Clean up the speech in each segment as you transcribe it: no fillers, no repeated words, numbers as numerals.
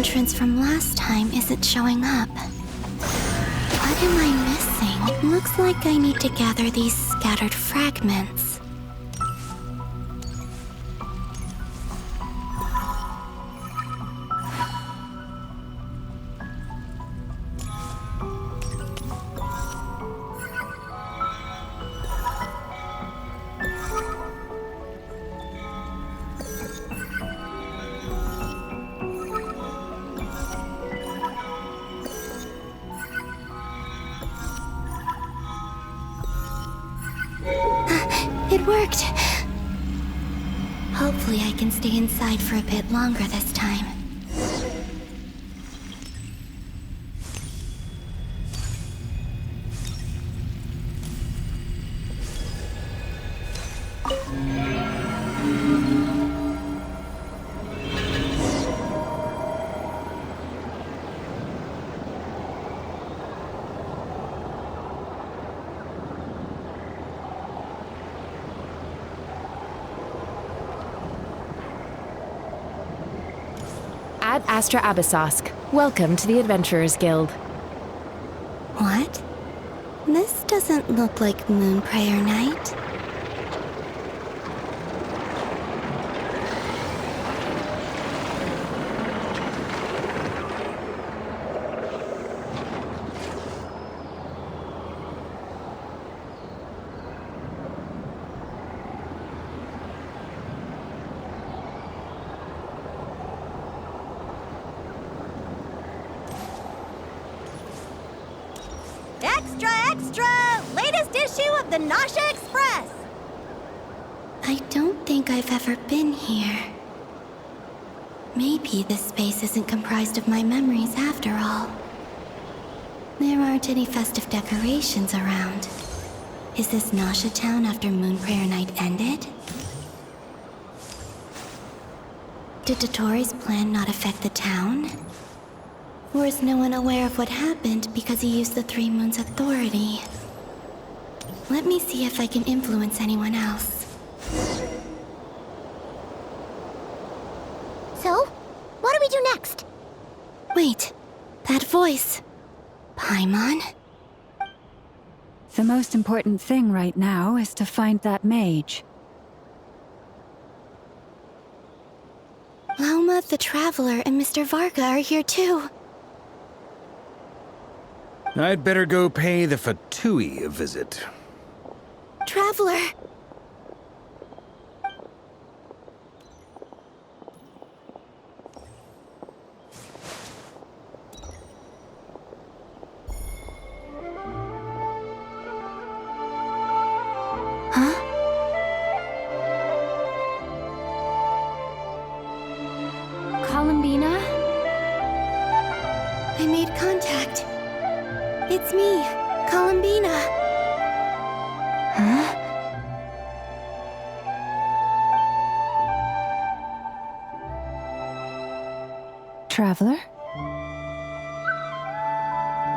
entrance from last time isn't showing up. What am I missing? Looks like I need to gather these scattered fragments. It worked! Hopefully I can stay inside for a bit longer this time. Ad Astra Abyssosk. Welcome to the Adventurers Guild. What? This doesn't look like Moonprayer Night. Extra, extra! Latest issue of the Nausea Express! I don't think I've ever been here. Maybe this space isn't comprised of my memories after all. There aren't any festive decorations around. Is this Nausea Town after Moonprayer Night ended? Did Dotori's plan not affect the town? Or is no one aware of what happened because he used the Three Moons' authority? Let me see if I can influence anyone else. So, what do we do next? Wait, that voice. Paimon? The most important thing right now is to find that mage. Lauma the Traveler and Mr. Varga are here too. I'd better go pay the Fatui a visit. Traveler! Huh? Columbina? I made contact. It's me, Columbina. Huh? Traveler?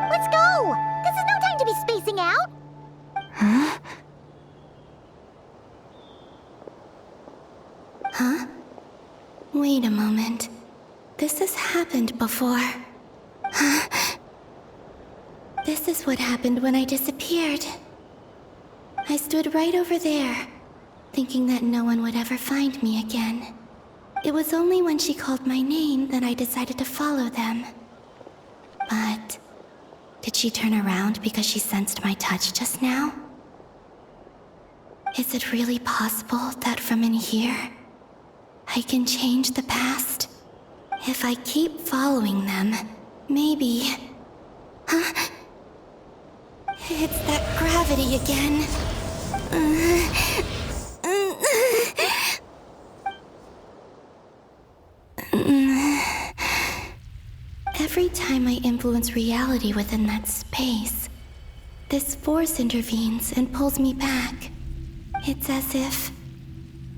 Let's go! This is no time to be spacing out! Huh? Huh? Wait a moment. This has happened before. Huh? This is what happened when I disappeared. I stood right over there, thinking that no one would ever find me again. It was only when she called my name that I decided to follow them. But did she turn around because she sensed my touch just now? Is it really possible that from in here, I can change the past? If I keep following them, maybe... Huh? It's that gravity again. Every time I influence reality within that space, this force intervenes and pulls me back. It's as if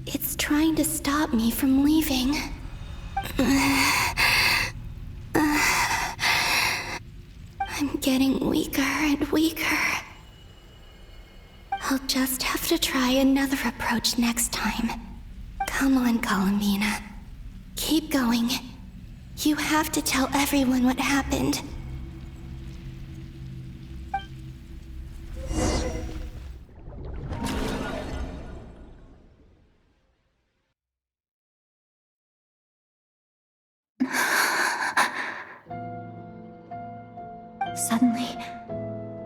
it's trying to stop me from leaving. I'm getting weaker and weaker. I'll just have to try another approach next time. Come on, Columbina. Keep going. You have to tell everyone what happened. Suddenly,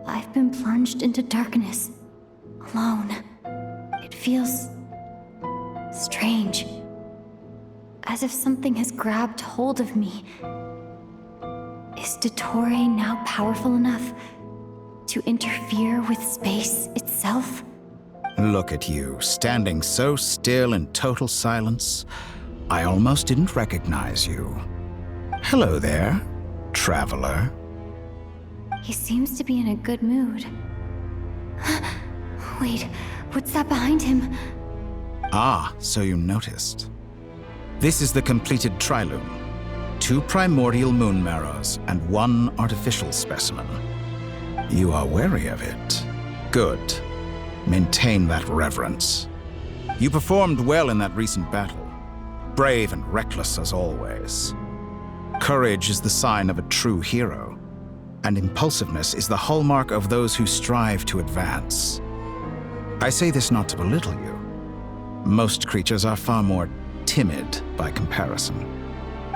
I've been plunged into darkness, alone. It feels strange, as if something has grabbed hold of me. Is Dottore now powerful enough to interfere with space itself? Look at you, standing so still in total silence. I almost didn't recognize you. Hello there, traveler. He seems to be in a good mood. Wait, what's that behind him? Ah, so you noticed. This is the completed Triloom. 2 primordial moon marrows and 1 artificial specimen. You are wary of it. Good. Maintain that reverence. You performed well in that recent battle. Brave and reckless as always. Courage is the sign of a true hero. And impulsiveness is the hallmark of those who strive to advance. I say this not to belittle you. Most creatures are far more timid by comparison.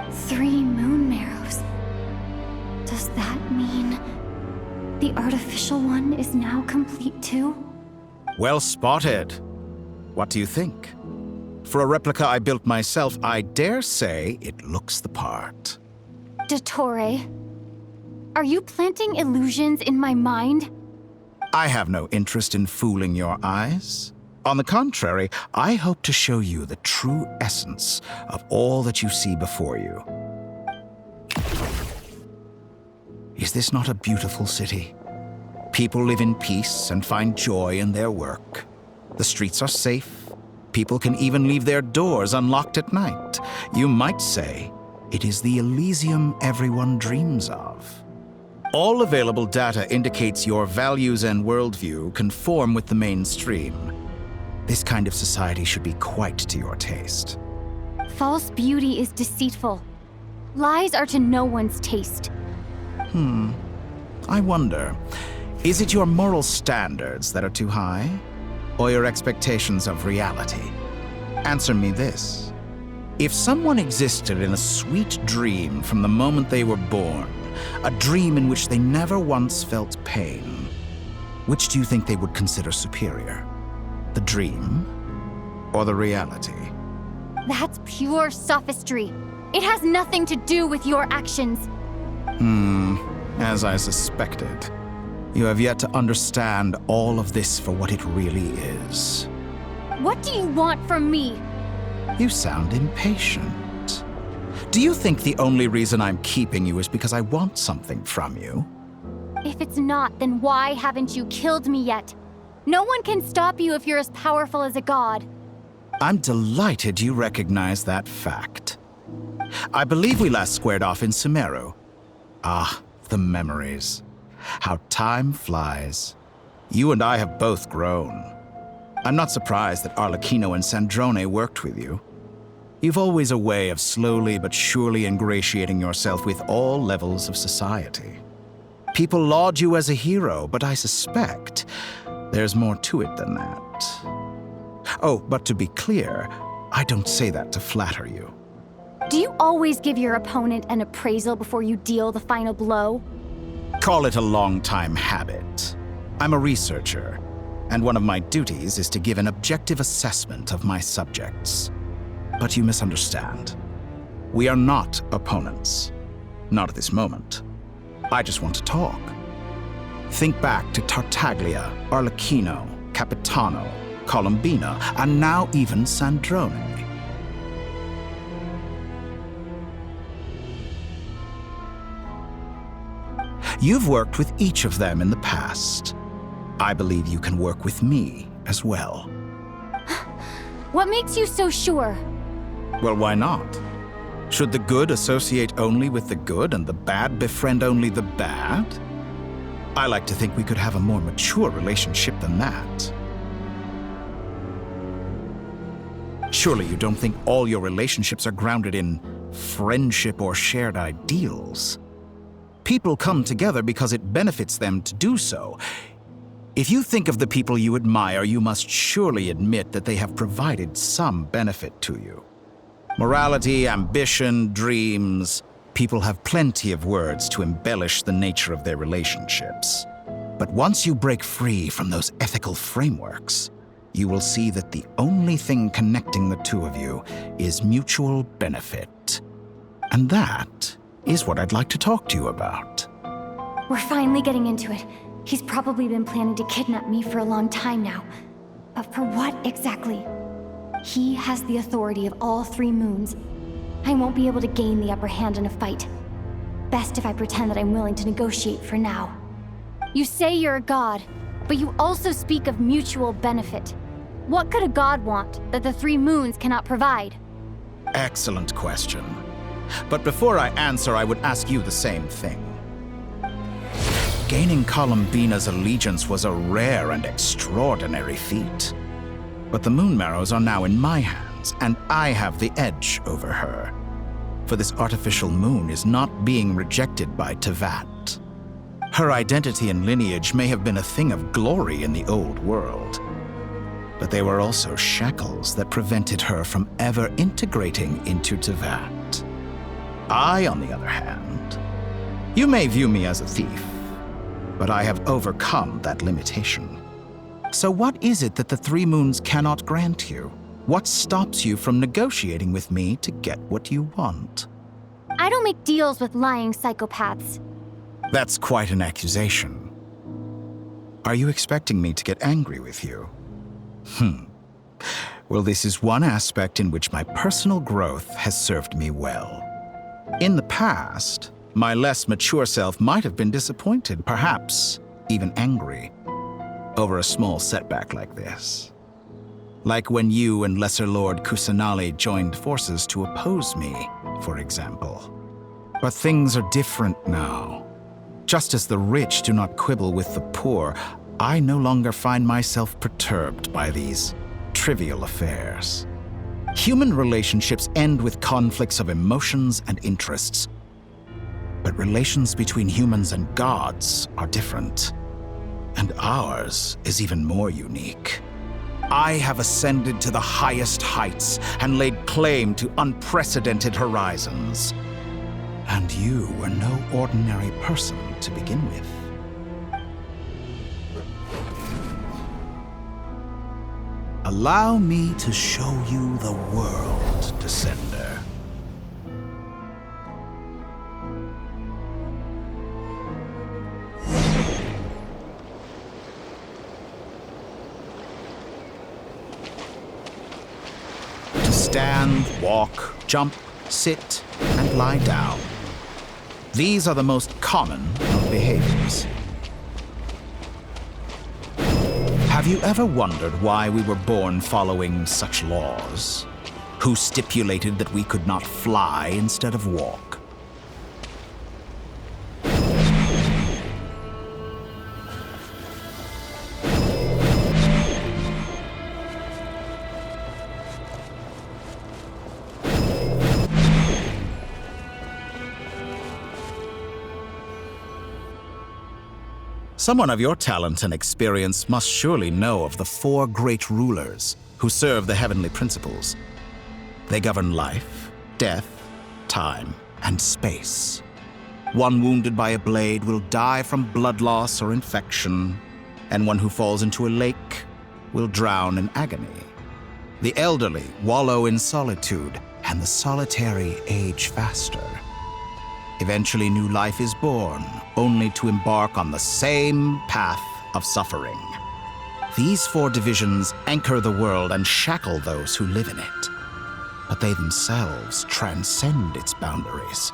3 moon marrows. Does that mean the artificial one is now complete too? Well spotted. What do you think? For a replica I built myself, I dare say it looks the part. Dottore, are you planting illusions in my mind? I have no interest in fooling your eyes. On the contrary, I hope to show you the true essence of all that you see before you. Is this not a beautiful city? People live in peace and find joy in their work. The streets are safe. People can even leave their doors unlocked at night. You might say it is the Elysium everyone dreams of. All available data indicates your values and worldview conform with the mainstream. This kind of society should be quite to your taste. False beauty is deceitful. Lies are to no one's taste. I wonder, is it your moral standards that are too high? Or your expectations of reality? Answer me this. If someone existed in a sweet dream from the moment they were born, a dream in which they never once felt pain, which do you think they would consider superior? The dream or the reality? That's pure sophistry. It has nothing to do with your actions. As I suspected. You have yet to understand all of this for what it really is. What do you want from me? You sound impatient. Do you think the only reason I'm keeping you is because I want something from you? If it's not, then why haven't you killed me yet? No one can stop you if you're as powerful as a god. I'm delighted you recognize that fact. I believe we last squared off in Sumeru. Ah, the memories. How time flies. You and I have both grown. I'm not surprised that Arlecchino and Sandrone worked with you. You've always a way of slowly but surely ingratiating yourself with all levels of society. People laud you as a hero, but I suspect there's more to it than that. Oh, but to be clear, I don't say that to flatter you. Do you always give your opponent an appraisal before you deal the final blow? Call it a long-time habit. I'm a researcher, and one of my duties is to give an objective assessment of my subjects. But you misunderstand. We are not opponents. Not at this moment. I just want to talk. Think back to Tartaglia, Arlecchino, Capitano, Colombina, and now even Sandrone. You've worked with each of them in the past. I believe you can work with me as well. What makes you so sure? Well, why not? Should the good associate only with the good and the bad befriend only the bad? I like to think we could have a more mature relationship than that. Surely you don't think all your relationships are grounded in friendship, or shared ideals. People come together because it benefits them to do so. If you think of the people you admire, you must surely admit that they have provided some benefit to you. Morality, ambition, dreams. People have plenty of words to embellish the nature of their relationships. But once you break free from those ethical frameworks, you will see that the only thing connecting the two of you is mutual benefit. And that is what I'd like to talk to you about. We're finally getting into it. He's probably been planning to kidnap me for a long time now. But for what exactly? He has the authority of all 3 moons. I won't be able to gain the upper hand in a fight. Best if I pretend that I'm willing to negotiate for now. You say you're a god, but you also speak of mutual benefit. What could a god want that the 3 moons cannot provide? Excellent question. But before I answer, I would ask you the same thing. Gaining Columbina's allegiance was a rare and extraordinary feat. But the Moon Marrows are now in my hands, and I have the edge over her. For this artificial moon is not being rejected by Tevat. Her identity and lineage may have been a thing of glory in the old world, but they were also shackles that prevented her from ever integrating into Tevat. I, on the other hand, you may view me as a thief, but I have overcome that limitation. So what is it that the 3 moons cannot grant you? What stops you from negotiating with me to get what you want? I don't make deals with lying psychopaths. That's quite an accusation. Are you expecting me to get angry with you? Well, this is one aspect in which my personal growth has served me well. In the past, my less mature self might have been disappointed, perhaps even angry, over a small setback like this. Like when you and Lesser Lord Kusanali joined forces to oppose me, for example. But things are different now. Just as the rich do not quibble with the poor, I no longer find myself perturbed by these trivial affairs. Human relationships end with conflicts of emotions and interests. But relations between humans and gods are different. And ours is even more unique. I have ascended to the highest heights and laid claim to unprecedented horizons. And you were no ordinary person to begin with. Allow me to show you the world, Descender. To stand, walk, jump, sit, and lie down. These are the most common of behaviors. Have you ever wondered why we were born following such laws? Who stipulated that we could not fly instead of walk? Someone of your talent and experience must surely know of the 4 great rulers who serve the heavenly principles. They govern life, death, time, and space. One wounded by a blade will die from blood loss or infection, and one who falls into a lake will drown in agony. The elderly wallow in solitude, and the solitary age faster. Eventually, new life is born, only to embark on the same path of suffering. These 4 divisions anchor the world and shackle those who live in it. But they themselves transcend its boundaries,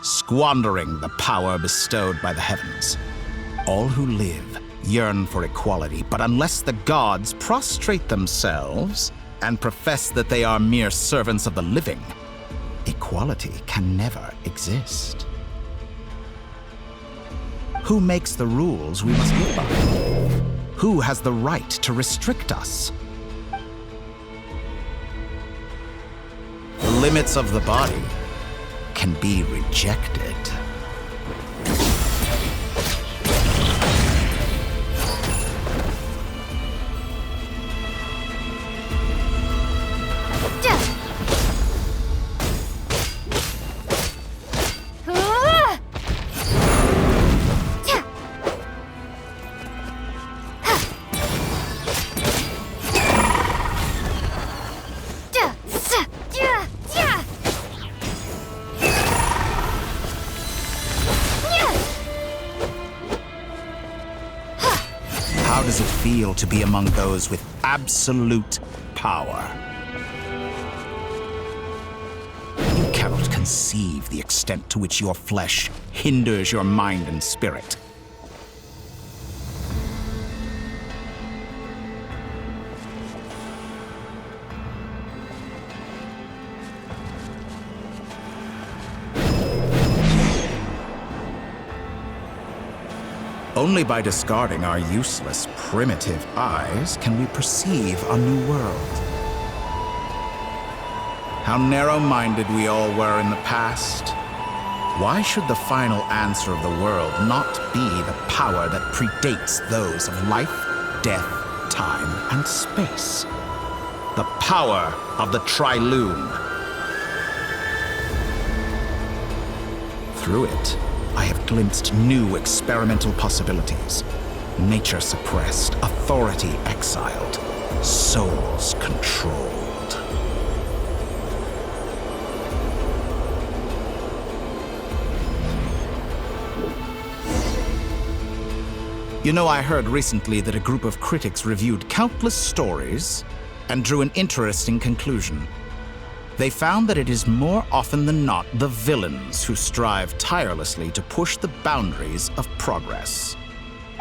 squandering the power bestowed by the heavens. All who live yearn for equality, but unless the gods prostrate themselves and profess that they are mere servants of the living, equality can never exist. Who makes the rules we must live by? Who has the right to restrict us? The limits of the body can be rejected. How does it feel to be among those with absolute power? You cannot conceive the extent to which your flesh hinders your mind and spirit. Only by discarding our useless, primitive eyes can we perceive a new world. How narrow-minded we all were in the past. Why should the final answer of the world not be the power that predates those of life, death, time, and space? The power of the Triloon. Through it, I have glimpsed new experimental possibilities. Nature suppressed, authority exiled, souls controlled. You know, I heard recently that a group of critics reviewed countless stories and drew an interesting conclusion. They found that it is more often than not the villains who strive tirelessly to push the boundaries of progress.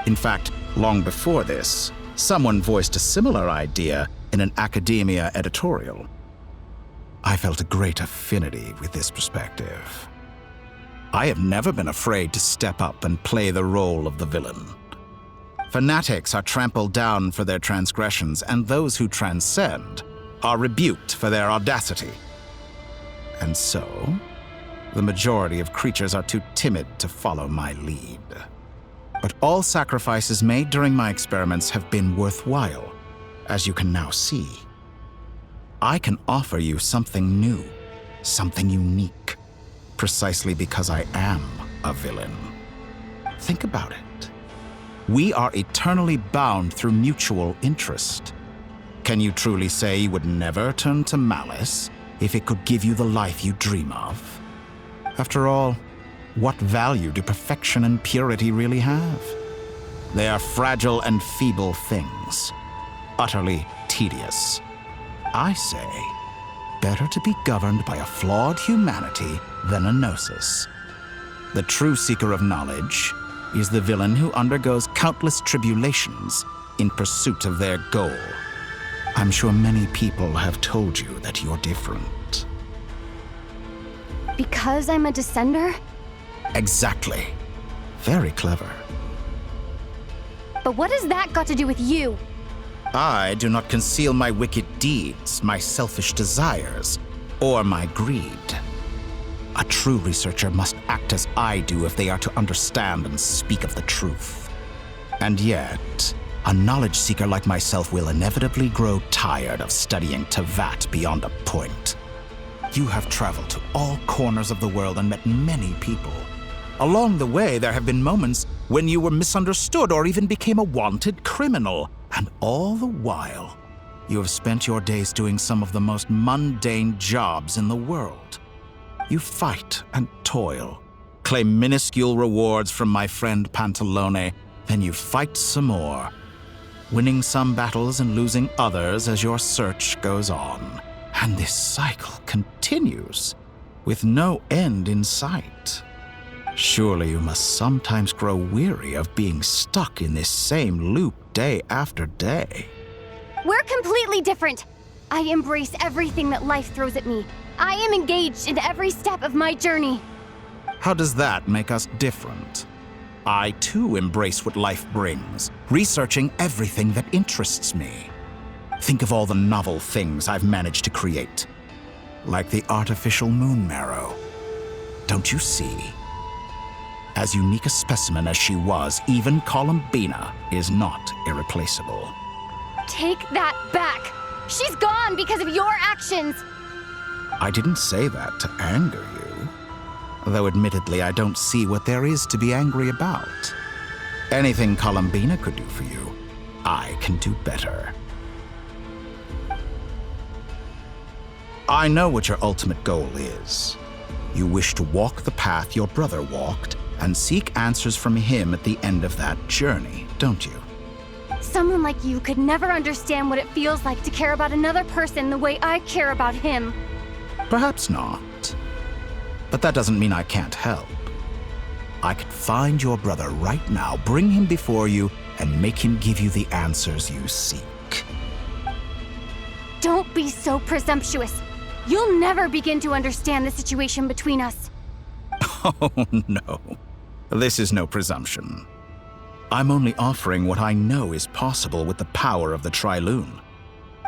In fact, long before this, someone voiced a similar idea in an academia editorial. I felt a great affinity with this perspective. I have never been afraid to step up and play the role of the villain. Fanatics are trampled down for their transgressions, and those who transcend are rebuked for their audacity. And so, the majority of creatures are too timid to follow my lead. But all sacrifices made during my experiments have been worthwhile, as you can now see. I can offer you something new, something unique, precisely because I am a villain. Think about it. We are eternally bound through mutual interest. Can you truly say you would never turn to malice if it could give you the life you dream of? After all, what value do perfection and purity really have? They are fragile and feeble things, utterly tedious. I say, better to be governed by a flawed humanity than a gnosis. The true seeker of knowledge is the villain who undergoes countless tribulations in pursuit of their goal. I'm sure many people have told you that you're different. Because I'm a descender? Exactly. Very clever. But what has that got to do with you? I do not conceal my wicked deeds, my selfish desires, or my greed. A true researcher must act as I do if they are to understand and speak of the truth. And yet, a knowledge seeker like myself will inevitably grow tired of studying Tevat beyond a point. You have traveled to all corners of the world and met many people. Along the way, there have been moments when you were misunderstood or even became a wanted criminal. And all the while, you have spent your days doing some of the most mundane jobs in the world. You fight and toil, claim minuscule rewards from my friend Pantalone, then you fight some more, winning some battles and losing others as your search goes on. And this cycle continues, with no end in sight. Surely you must sometimes grow weary of being stuck in this same loop day after day. We're completely different. I embrace everything that life throws at me. I am engaged in every step of my journey. How does that make us different? I too embrace what life brings, researching everything that interests me. Think of all the novel things I've managed to create, like the artificial moon marrow, Don't you see? As unique a specimen as she was, even Columbina is not irreplaceable. Take that back! She's gone because of your actions! I didn't say that to anger you. Though admittedly, I don't see what there is to be angry about. Anything Columbina could do for you, I can do better. I know what your ultimate goal is. You wish to walk the path your brother walked and seek answers from him at the end of that journey, don't you? Someone like you could never understand what it feels like to care about another person the way I care about him. Perhaps not. But that doesn't mean I can't help. I could find your brother right now, bring him before you, and make him give you the answers you seek. Don't be so presumptuous. You'll never begin to understand the situation between us. Oh, no. This is no presumption. I'm only offering what I know is possible with the power of the Trilune.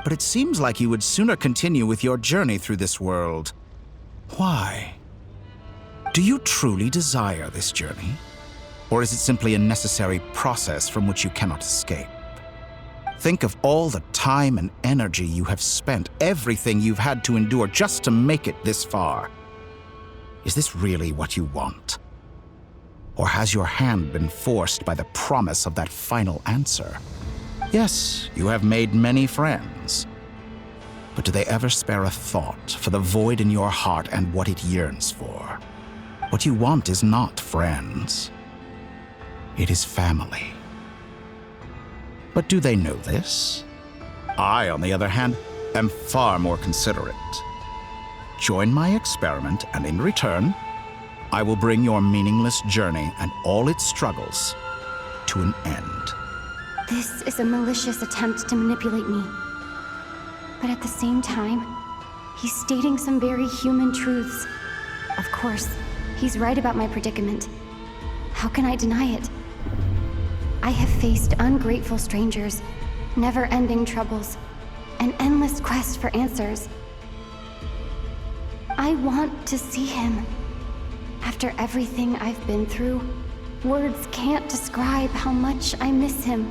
But it seems like you would sooner continue with your journey through this world. Why? Do you truly desire this journey? Or is it simply a necessary process from which you cannot escape? Think of all the time and energy you have spent, everything you've had to endure just to make it this far. Is this really what you want? Or has your hand been forced by the promise of that final answer? Yes, you have made many friends. But do they ever spare a thought for the void in your heart and what it yearns for? What you want is not friends. It is family. But do they know this? I, on the other hand, am far more considerate. Join my experiment, and in return, I will bring your meaningless journey and all its struggles to an end. This is a malicious attempt to manipulate me. But at the same time, he's stating some very human truths. Of course, he's right about my predicament. How can I deny it? I have faced ungrateful strangers, never-ending troubles, an endless quest for answers. I want to see him. After everything I've been through, words can't describe how much I miss him,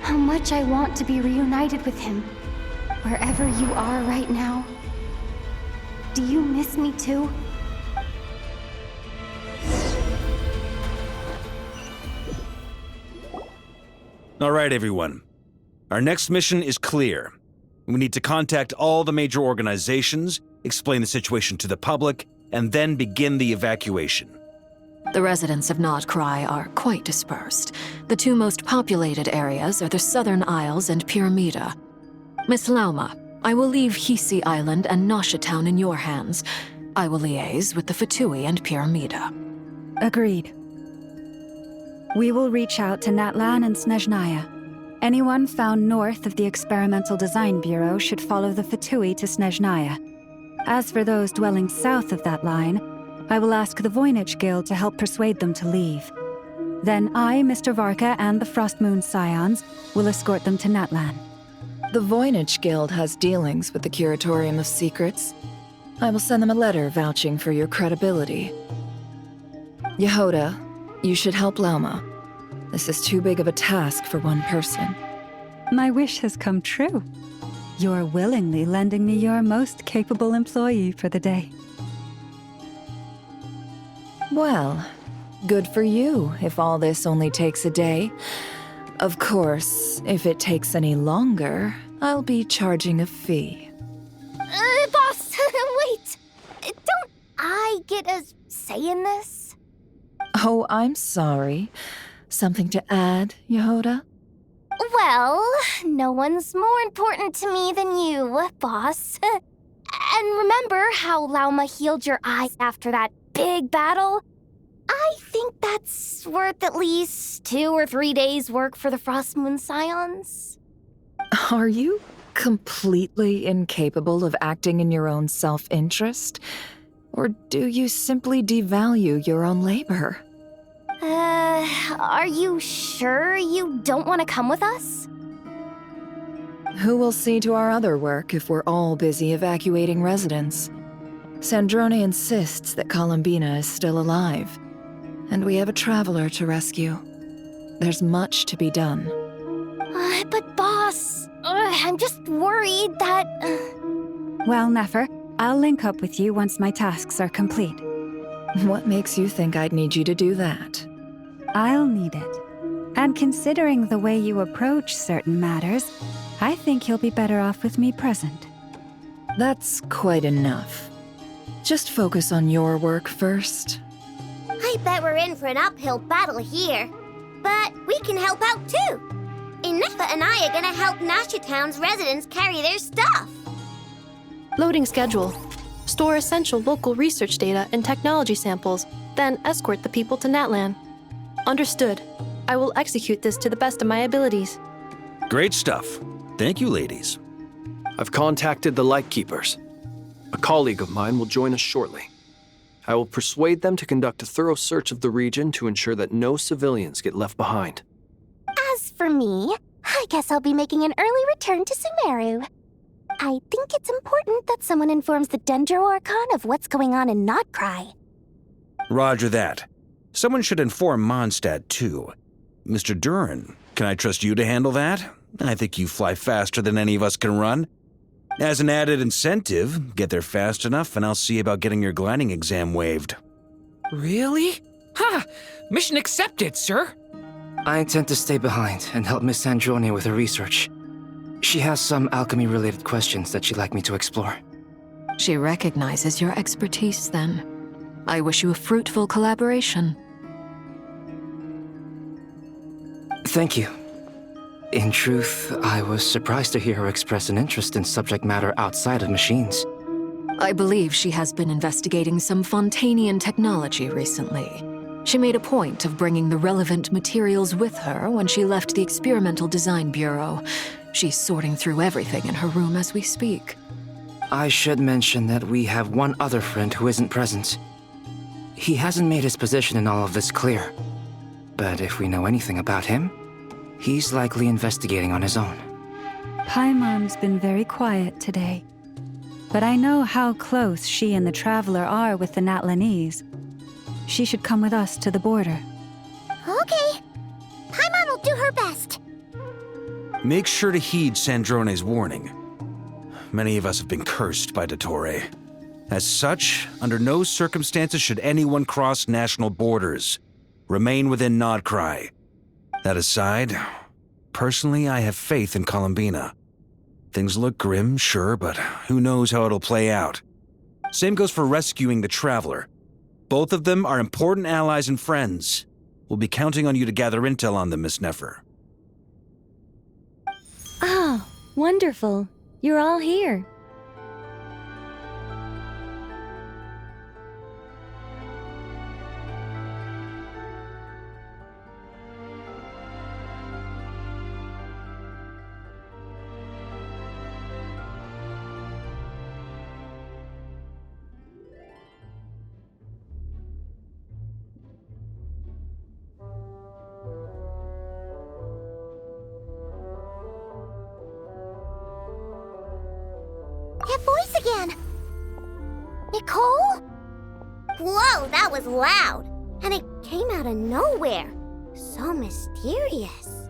how much I want to be reunited with him. Wherever you are right now, do you miss me too? All right, everyone. Our next mission is clear. We need to contact all the major organizations, explain the situation to the public, and then begin the evacuation. The residents of Notcry are quite dispersed. The two most populated areas are the Southern Isles and Pyramida. Miss Lauma, I will leave Hisi Island and Nasha Town in your hands. I will liaise with the Fatui and Pyramida. Agreed. We will reach out to Natlan and Snezhnaya. Anyone found north of the Experimental Design Bureau should follow the Fatui to Snezhnaya. As for those dwelling south of that line, I will ask the Voynich Guild to help persuade them to leave. Then I, Mr. Varka, and the Frostmoon Scions will escort them to Natlan. The Voynich Guild has dealings with the Curatorium of Secrets. I will send them a letter vouching for your credibility. Yehoda, you should help Lauma. This is too big of a task for one person. My wish has come true. You're willingly lending me your most capable employee for the day. Well, good for you if all this only takes a day. Of course, if it takes any longer, I'll be charging a fee. Boss, wait! Don't I get a say in this? Oh, I'm sorry. Something to add, Yehoda? Well, no one's more important to me than you, boss. And remember how Lauma healed your eyes after that big battle? I think that's worth at least 2 or 3 days' work for the Frostmoon Scions. Are you completely incapable of acting in your own self-interest? Or do you simply devalue your own labor? Are you sure you don't want to come with us? Who will see to our other work if we're all busy evacuating residents? Sandrone insists that Columbina is still alive, and we have a traveler to rescue. There's much to be done. But boss, I'm just worried that... Well, Nefer, I'll link up with you once my tasks are complete. What makes you think I'd need you to do that? I'll need it. And considering the way you approach certain matters, I think you'll be better off with me present. That's quite enough. Just focus on your work first. I bet we're in for an uphill battle here. But we can help out too. Inefa and I are gonna help Nasha Town's residents carry their stuff. Loading schedule. Store essential local research data and technology samples, then escort the people to Natlan. Understood. I will execute this to the best of my abilities. Great stuff. Thank you, ladies. I've contacted the Lightkeepers. A colleague of mine will join us shortly. I will persuade them to conduct a thorough search of the region to ensure that no civilians get left behind. As for me, I guess I'll be making an early return to Sumeru. I think it's important that someone informs the Dendro Archon of what's going on in Notcry. Roger that. Someone should inform Mondstadt, too. Mr. Duran, can I trust you to handle that? I think you fly faster than any of us can run. As an added incentive, get there fast enough and I'll see about getting your gliding exam waived. Really? Ha! Mission accepted, sir! I intend to stay behind and help Miss Sandrone with her research. She has some alchemy-related questions that she'd like me to explore. She recognizes your expertise, then. I wish you a fruitful collaboration. Thank you. In truth, I was surprised to hear her express an interest in subject matter outside of machines. I believe she has been investigating some Fontanian technology recently. She made a point of bringing the relevant materials with her when she left the Experimental Design Bureau. She's sorting through everything in her room as we speak. I should mention that we have one other friend who isn't present. He hasn't made his position in all of this clear. But if we know anything about him, he's likely investigating on his own. Paimon's been very quiet today. But I know how close she and the Traveler are with the Natlanese. She should come with us to the border. Okay. Paimon will do her best. Make sure to heed Sandrone's warning. Many of us have been cursed by Dottore. As such, under no circumstances should anyone cross national borders. Remain within Notcry. That aside, personally, I have faith in Columbina. Things look grim, sure, but who knows how it'll play out. Same goes for rescuing the Traveler. Both of them are important allies and friends. We'll be counting on you to gather intel on them, Miss Nefer. Oh, wonderful. You're all here. That voice again! Nicole? Whoa, that was loud! And it came out of nowhere. So mysterious.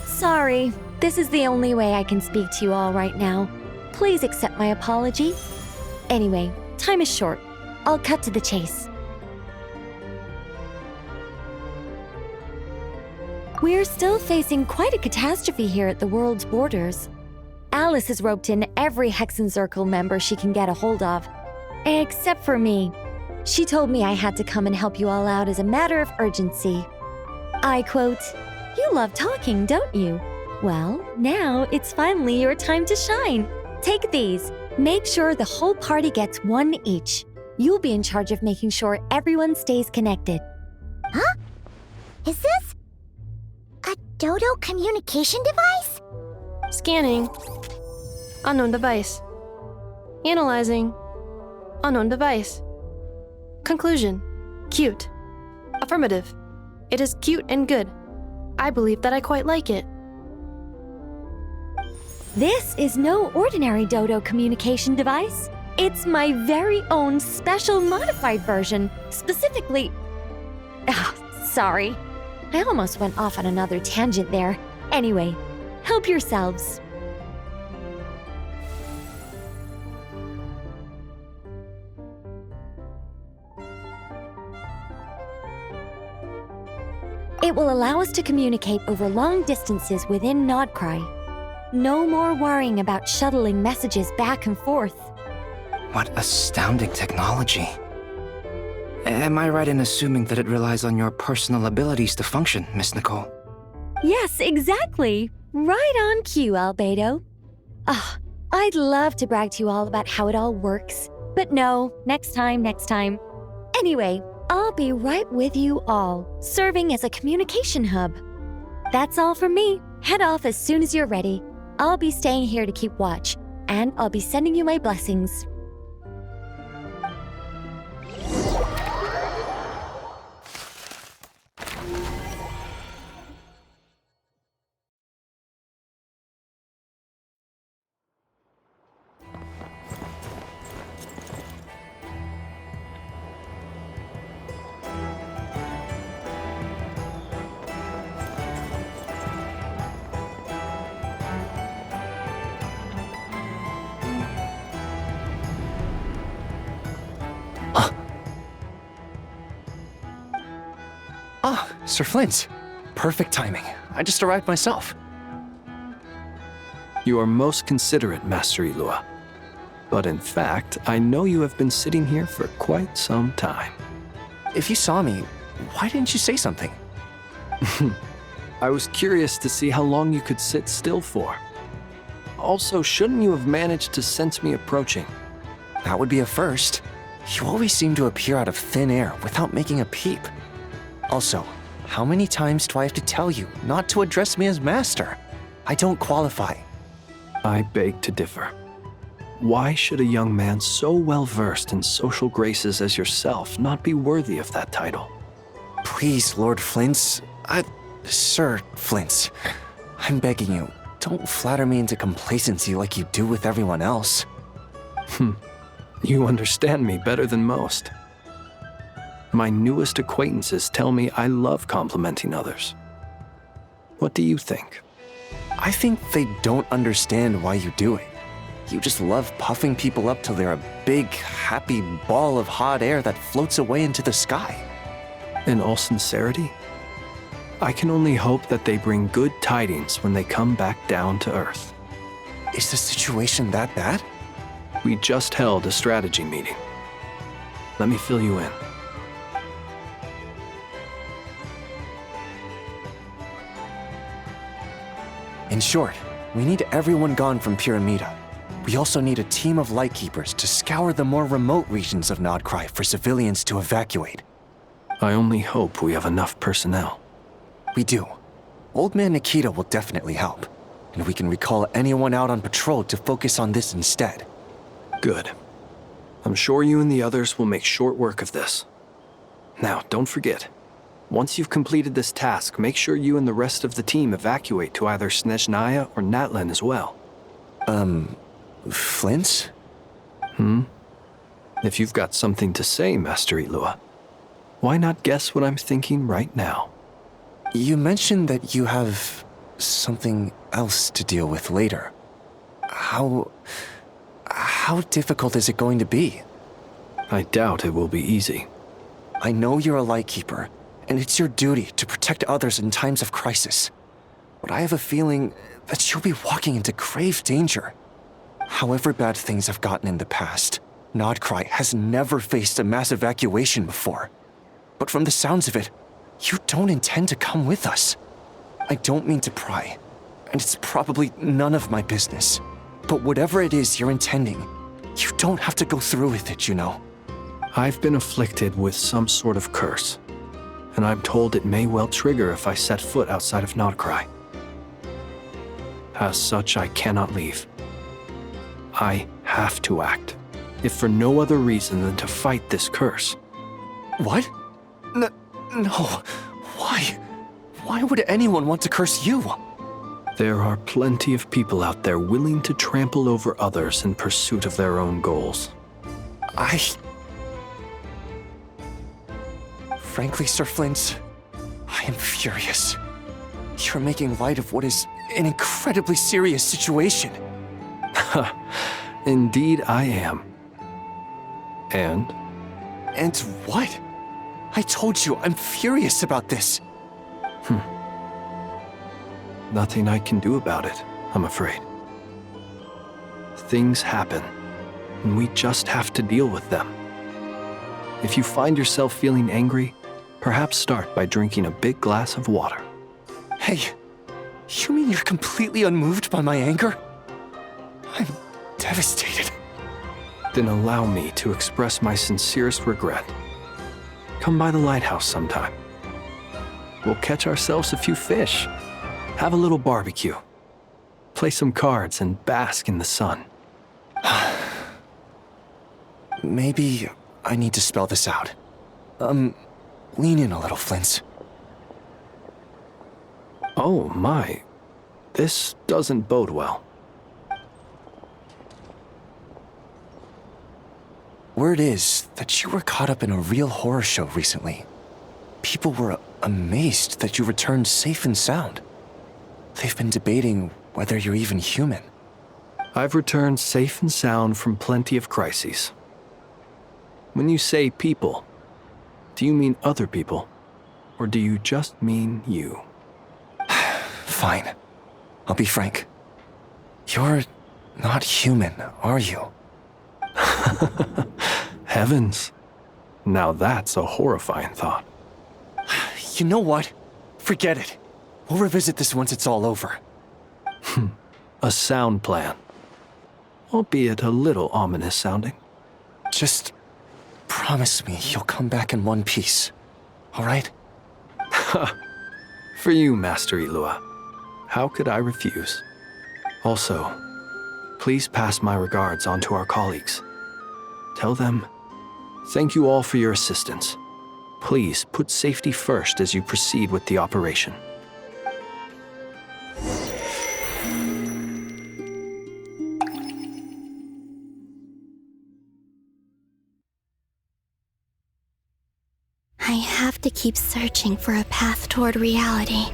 Sorry, this is the only way I can speak to you all right now. Please accept my apology. Anyway, time is short. I'll cut to the chase. We're still facing quite a catastrophe here at the world's borders. Alice has roped in every Hexen Circle member she can get a hold of. Except for me. She told me I had to come and help you all out as a matter of urgency. I quote, "You love talking, don't you? Well, now it's finally your time to shine. Take these. Make sure the whole party gets one each. You'll be in charge of making sure everyone stays connected." Huh? Is this a Dodo communication device? Scanning. Unknown device. Analyzing. Unknown device. Conclusion. Cute. Affirmative. It is cute and good. I believe that I quite like it. This is no ordinary Dodo communication device. It's my very own special modified version, specifically... Ah, sorry. I almost went off on another tangent there. Anyway, help yourselves. It will allow us to communicate over long distances within Nodcry. No more worrying about shuttling messages back and forth. What astounding technology. Am I right in assuming that it relies on your personal abilities to function, Miss Nicole? Yes, exactly. Right on cue, Albedo. Ah, I'd love to brag to you all about how it all works. But no, next time. Anyway, I'll be right with you all, serving as a communication hub. That's all from me. Head off as soon as you're ready. I'll be staying here to keep watch, and I'll be sending you my blessings. Ah, Sir Flint. Perfect timing. I just arrived myself. You are most considerate, Master Ilua. But in fact, I know you have been sitting here for quite some time. If you saw me, why didn't you say something? I was curious to see how long you could sit still for. Also, shouldn't you have managed to sense me approaching? That would be a first. You always seem to appear out of thin air without making a peep. Also, how many times do I have to tell you not to address me as master? I don't qualify. I beg to differ. Why should a young man so well versed in social graces as yourself not be worthy of that title? Please, Lord Flint's... Sir Flint's. I'm begging you, don't flatter me into complacency like you do with everyone else. You understand me better than most. My newest acquaintances tell me I love complimenting others. What do you think? I think they don't understand why you do it. You just love puffing people up till they're a big, happy ball of hot air that floats away into the sky. In all sincerity, I can only hope that they bring good tidings when they come back down to Earth. Is the situation that bad? We just held a strategy meeting. Let me fill you in. In short, we need everyone gone from Pyramida. We also need a team of Lightkeepers to scour the more remote regions of Nodcry for civilians to evacuate. I only hope we have enough personnel. We do. Old Man Nikita will definitely help, and we can recall anyone out on patrol to focus on this instead. Good. I'm sure you and the others will make short work of this. Now, don't forget, once you've completed this task, make sure you and the rest of the team evacuate to either Snezhnaya or Natlan as well. Flint? If you've got something to say, Master Ilua, why not guess what I'm thinking right now? You mentioned that you have something else to deal with later. How difficult is it going to be? I doubt it will be easy. I know you're a Lightkeeper, and it's your duty to protect others in times of crisis. But I have a feeling that you'll be walking into grave danger. However bad things have gotten in the past, Nodcry has never faced a mass evacuation before. But from the sounds of it, you don't intend to come with us. I don't mean to pry, and it's probably none of my business. But whatever it is you're intending, you don't have to go through with it, you know. I've been afflicted with some sort of curse, and I'm told it may well trigger if I set foot outside of Nodcry. As such, I cannot leave. I have to act, if for no other reason than to fight this curse. What? No. Why? Why would anyone want to curse you? There are plenty of people out there willing to trample over others in pursuit of their own goals. Frankly, Sir Flint, I am furious. You're making light of what is an incredibly serious situation. Indeed, I am. And? And what? I told you, I'm furious about this. Nothing I can do about it, I'm afraid. Things happen, and we just have to deal with them. If you find yourself feeling angry, perhaps start by drinking a big glass of water. Hey, you mean you're completely unmoved by my anger? I'm devastated. Then allow me to express my sincerest regret. Come by the lighthouse sometime. We'll catch ourselves a few fish, have a little barbecue, play some cards, and bask in the sun. Maybe I need to spell this out. Lean in a little, Flint. Oh my, this doesn't bode well. Word is that you were caught up in a real horror show recently. People were amazed that you returned safe and sound. They've been debating whether you're even human. I've returned safe and sound from plenty of crises. When you say people, do you mean other people, or do you just mean you? Fine. I'll be frank. You're not human, are you? Heavens. Now that's a horrifying thought. You know what? Forget it. We'll revisit this once it's all over. A sound plan. Albeit a little ominous sounding. Just promise me you'll come back in one piece, all right? For you, Master Ilua. How could I refuse? Also, please pass my regards on to our colleagues. Tell them, thank you all for your assistance. Please put safety first as you proceed with the operation. I have to keep searching for a path toward reality.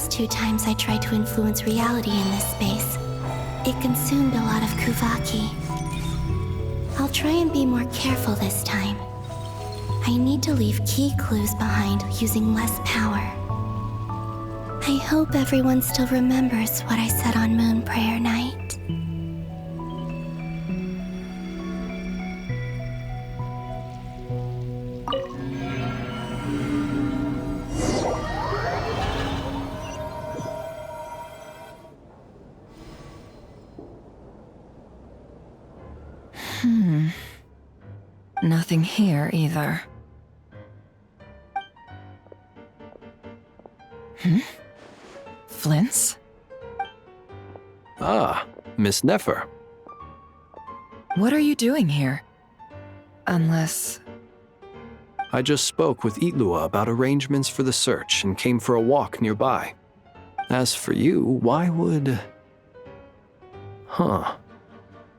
Two times I tried to influence reality in this space, it consumed a lot of Kuvaki. I'll try and be more careful this time. I need to leave key clues behind using less power. I hope everyone still remembers what I said on Moon Prayer Night. Nothing here either. Flint's? Ah, Miss Nefer. What are you doing here? Unless... I just spoke with Ilua about arrangements for the search and came for a walk nearby. As for you, why would...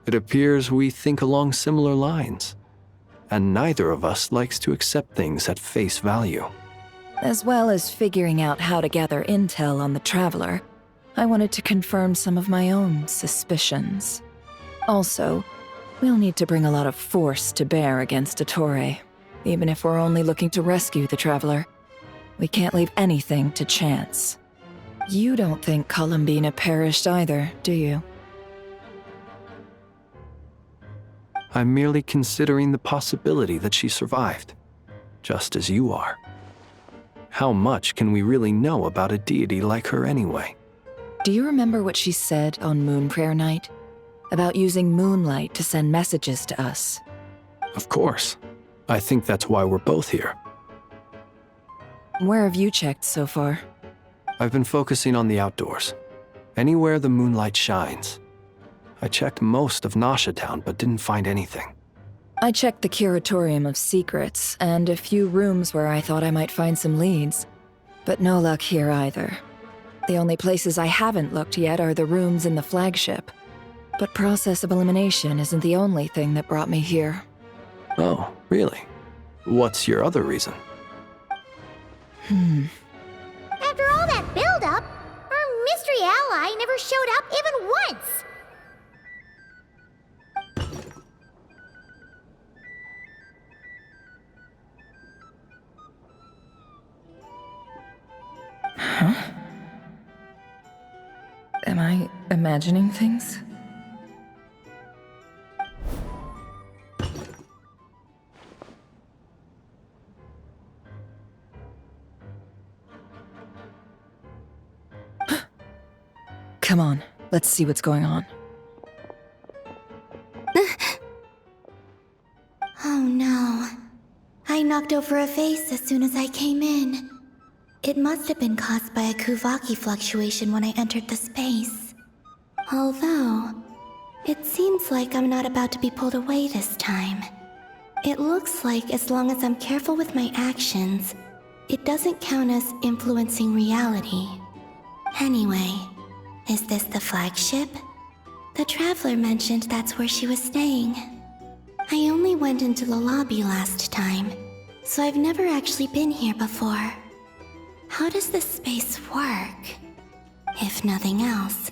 It appears we think along similar lines. And neither of us likes to accept things at face value. As well as figuring out how to gather intel on the Traveler, I wanted to confirm some of my own suspicions. Also, we'll need to bring a lot of force to bear against Ettore. even if we're only looking to rescue the Traveler. We can't leave anything to chance. You don't think Columbina perished either, do you? I'm merely considering the possibility that she survived, just as you are. How much can we really know about a deity like her anyway? Do you remember what she said on Moon Prayer Night? About using moonlight to send messages to us? Of course. I think that's why we're both here. Where have you checked so far? I've been focusing on the outdoors. Anywhere the moonlight shines. I checked most of Nasha Town, but didn't find anything. I checked the Curatorium of Secrets, and a few rooms where I thought I might find some leads. But no luck here either. The only places I haven't looked yet are the rooms in the flagship. But process of elimination isn't the only thing that brought me here. Oh, really? What's your other reason? After all that build-up, our mystery ally never showed up even once! Huh? Am I imagining things? Come on, let's see what's going on. Oh no. I knocked over a vase as soon as I came in. It must have been caused by a Kuvaki fluctuation when I entered the space. Although, it seems like I'm not about to be pulled away this time. It looks like as long as I'm careful with my actions, it doesn't count as influencing reality. Anyway, is this the flagship? The Traveler mentioned that's where she was staying. I only went into the lobby last time, so I've never actually been here before. How does this space work? If nothing else,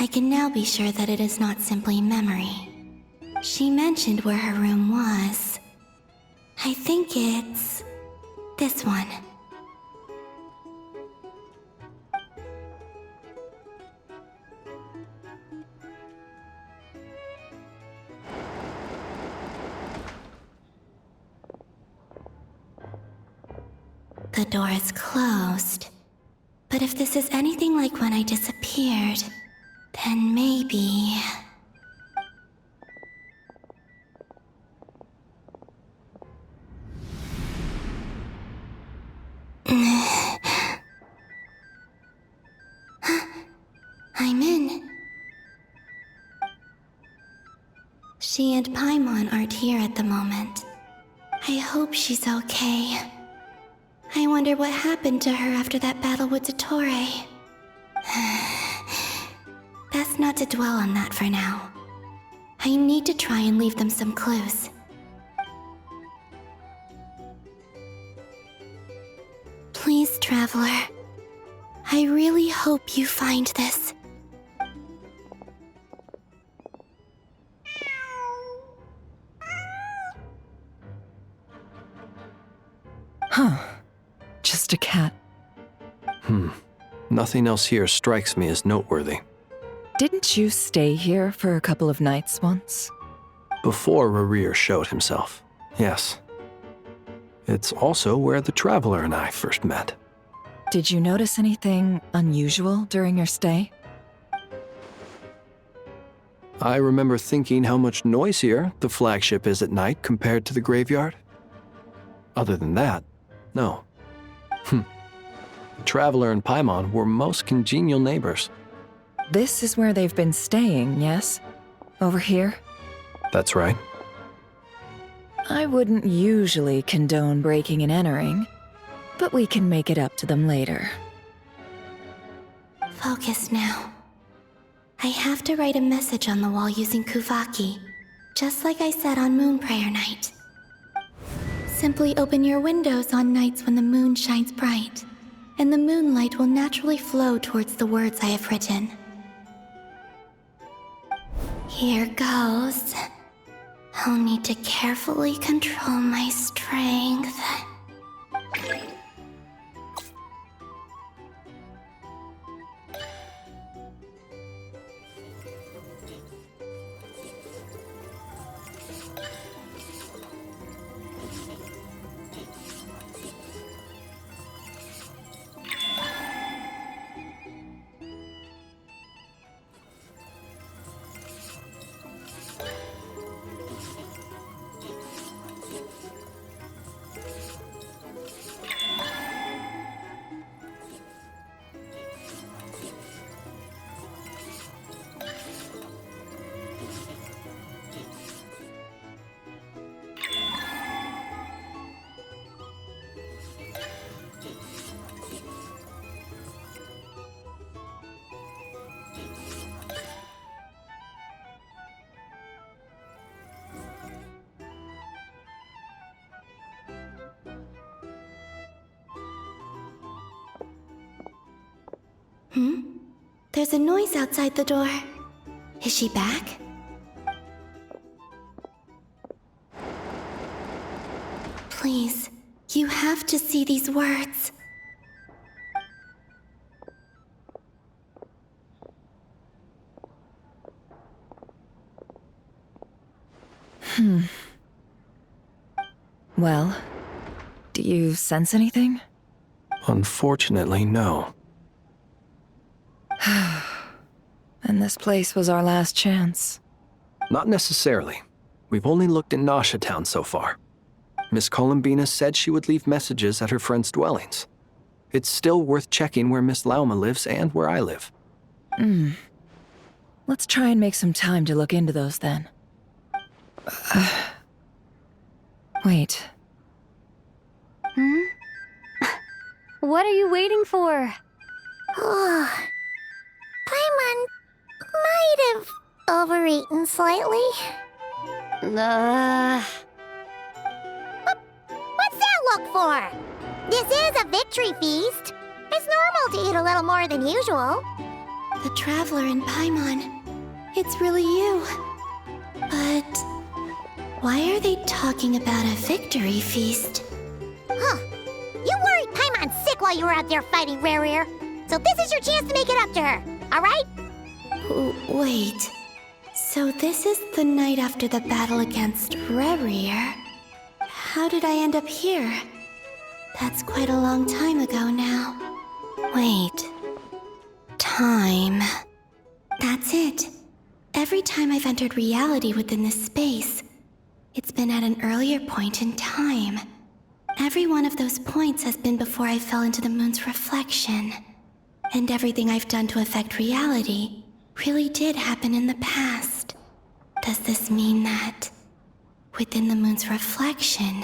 I can now be sure that it is not simply memory. She mentioned where her room was. I think it's this one. The door is closed. But if this is anything like when I disappeared, then maybe... I'm in. She and Paimon aren't here at the moment. I hope she's okay. I wonder what happened to her after that battle with Dottore. Best not to dwell on that for now. I need to try and leave them some clues. Please, Traveler. I really hope you find this. Huh. Just a cat. Nothing else here strikes me as noteworthy. Didn't you stay here for a couple of nights once? Before Rarir showed himself, yes. It's also where the Traveler and I first met. Did you notice anything unusual during your stay? I remember thinking how much noisier the flagship is at night compared to the graveyard. Other than that, no. The Traveler and Paimon were most congenial neighbors. This is where they've been staying, yes? Over here? That's right. I wouldn't usually condone breaking and entering, but we can make it up to them later. Focus now. I have to write a message on the wall using Kuvaki, just like I said on Moon Prayer Night. Simply open your windows on nights when the moon shines bright, and the moonlight will naturally flow towards the words I have written. Here goes. I'll need to carefully control my strength. There's a noise outside the door. Is she back? Please, you have to see these words. Well, do you sense anything? Unfortunately, no. And this place was our last chance. Not necessarily. We've only looked in Nasha Town so far. Miss Columbina said she would leave messages at her friends' dwellings. It's still worth checking where Miss Lauma lives and where I live. Let's try and make some time to look into those then. Wait. What are you waiting for? Paimon might have overeaten slightly. What's that look for? This is a victory feast. It's normal to eat a little more than usual. The Traveler in Paimon. It's really you. But why are they talking about a victory feast? You worried Paimon sick while you were out there fighting Rare. So this is your chance to make it up to her, alright? Wait. So this is the night after the battle against Rare. How did I end up here? That's quite a long time ago now. Wait. Time. That's it. Every time I've entered reality within this space, it's been at an earlier point in time. Every one of those points has been before I fell into the moon's reflection. And everything I've done to affect reality really did happen in the past. Does this mean that within the moon's reflection,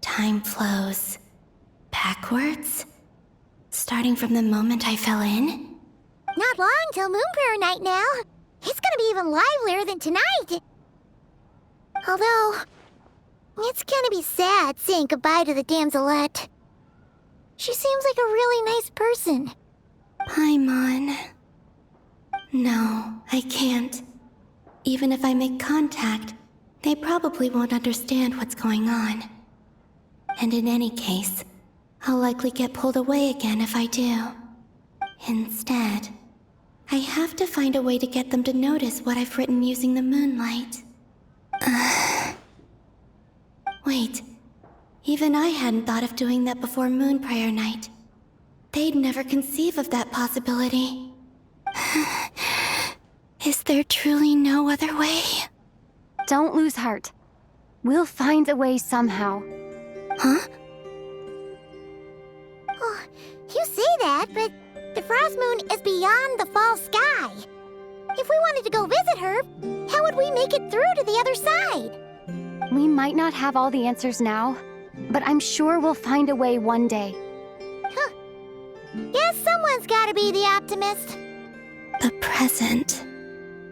time flows backwards? Starting from the moment I fell in? Not long till Moon Prayer Night now. It's gonna be even livelier than tonight. Although, it's gonna be sad saying goodbye to the damselette. She seems like a really nice person. Paimon. No, I can't. Even if I make contact, they probably won't understand what's going on. And in any case, I'll likely get pulled away again if I do. Instead, I have to find a way to get them to notice what I've written using the moonlight. Wait, even I hadn't thought of doing that before Moon Prayer Night. They'd never conceive of that possibility. Is there truly no other way? Don't lose heart. We'll find a way somehow. Huh? Oh, you say that, but the Frost Moon is beyond the fall sky. If we wanted to go visit her, how would we make it through to the other side? We might not have all the answers now, but I'm sure we'll find a way one day. Guess someone's gotta be the optimist. The present.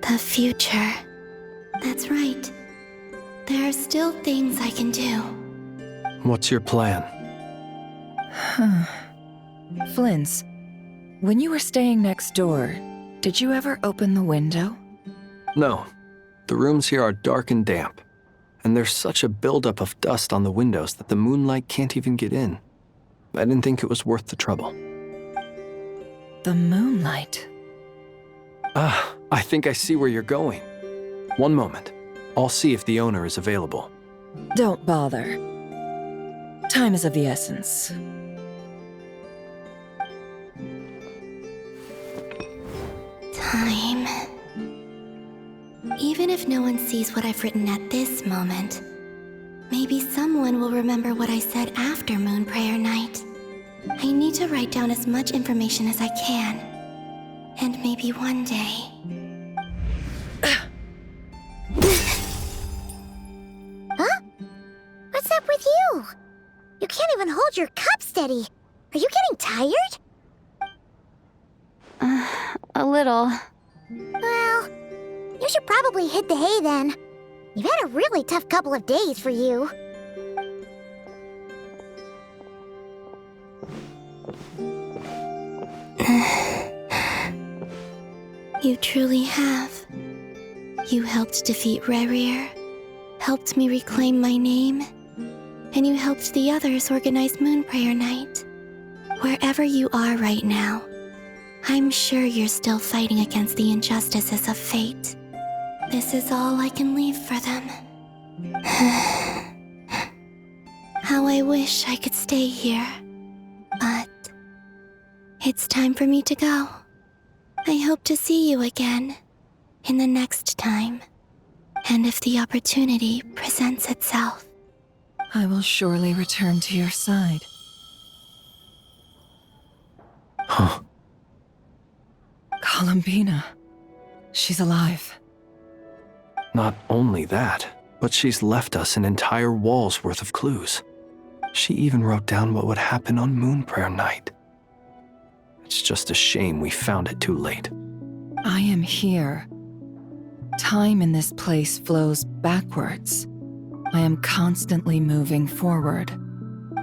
The future. That's right. There are still things I can do. What's your plan? Flint's, when you were staying next door, did you ever open the window? No. The rooms here are dark and damp. and there's such a buildup of dust on the windows that the moonlight can't even get in. I didn't think it was worth the trouble. The moonlight. Ah, I think I see where you're going. One moment. I'll see if the owner is available. Don't bother. Time is of the essence. Time. Even if no one sees what I've written at this moment, maybe someone will remember what I said after Moon Prayer Night. I need to write down as much information as I can. And maybe one day... Huh? What's up with you? You can't even hold your cup steady. Are you getting tired? A little. Well, you should probably hit the hay then. You've had a really tough couple of days for you. You truly have. You helped defeat Rerir, helped me reclaim my name, and you helped the others organize Moon Prayer Night. Wherever you are right now, I'm sure you're still fighting against the injustices of fate. This is all I can leave for them. How I wish I could stay here. But it's time for me to go. I hope to see you again in the next time, and if the opportunity presents itself. I will surely return to your side. Huh. Columbina. She's alive. Not only that, but she's left us an entire wall's worth of clues. She even wrote down what would happen on Moon Prayer Night. It's just a shame we found it too late. I am here. Time in this place flows backwards. I am constantly moving forward.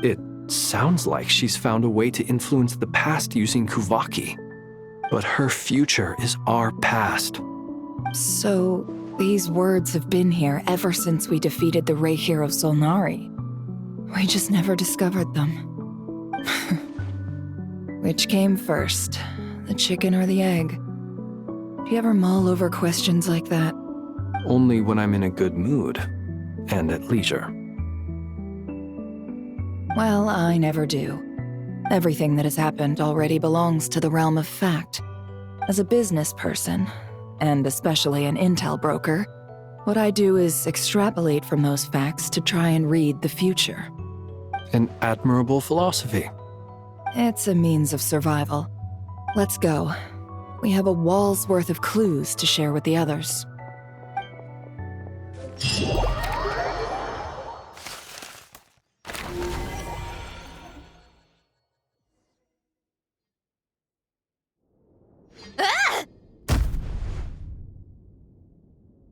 It sounds like she's found a way to influence the past using Kuvaki. But her future is our past. So, these words have been here ever since we defeated the Ray Hero Solnari. We just never discovered them. Which came first, the chicken or the egg? Do you ever mull over questions like that? Only when I'm in a good mood and at leisure. Well, I never do. Everything that has happened already belongs to the realm of fact. As a business person, and especially an intel broker, what I do is extrapolate from those facts to try and read the future. An admirable philosophy. It's a means of survival. Let's go. We have a wall's worth of clues to share with the others.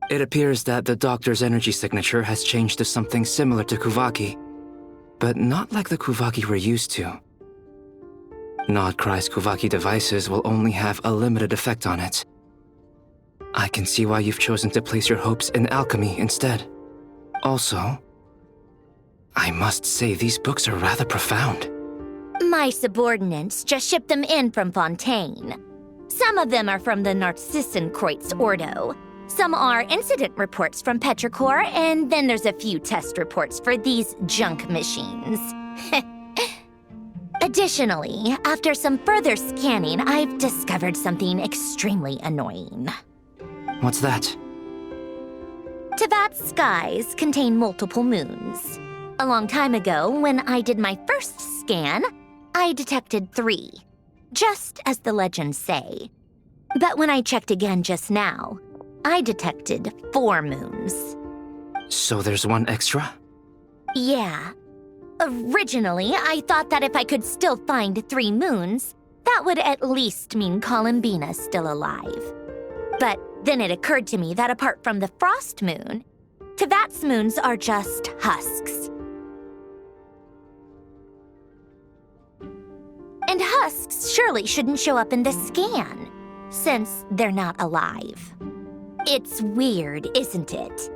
It appears that the doctor's energy signature has changed to something similar to Kuvaki, but not like the Kuvaki we're used to. Nodcry's Kuvaki devices will only have a limited effect on it. I can see why you've chosen to place your hopes in alchemy instead. Also, I must say these books are rather profound. My subordinates just shipped them in from Fontaine. Some of them are from the Narcissenkreuz Ordo. Some are incident reports from Petrichor, and then there's a few test reports for these junk machines. Additionally, after some further scanning, I've discovered something extremely annoying. What's that? Tevat's skies contain multiple moons. A long time ago, when I did my first scan, I detected 3, just as the legends say. But when I checked again just now, I detected 4 moons. So there's one extra? Yeah. Originally, I thought that if I could still find 3 moons, that would at least mean Columbina's still alive. But then it occurred to me that apart from the frost moon, Tevat's moons are just husks. And husks surely shouldn't show up in the scan, since they're not alive. It's weird, isn't it?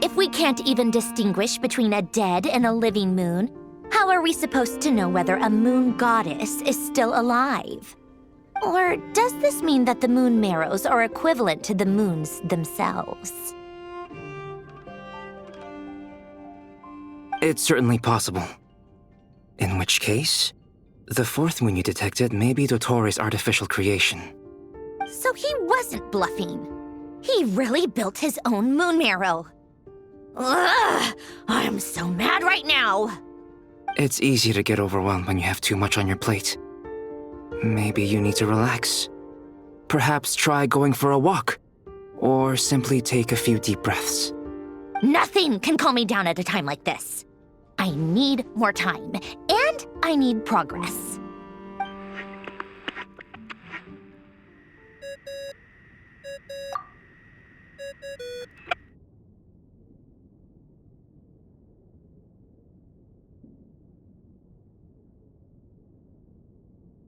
If we can't even distinguish between a dead and a living moon, how are we supposed to know whether a moon goddess is still alive? Or does this mean that the moon marrows are equivalent to the moons themselves? It's certainly possible. In which case, the fourth moon you detected may be Dottore artificial creation. So he wasn't bluffing. He really built his own moon marrow. Ugh! I'm so mad right now! It's easy to get overwhelmed when you have too much on your plate. Maybe you need to relax. Perhaps try going for a walk, or simply take a few deep breaths. Nothing can calm me down at a time like this. I need more time, and I need progress.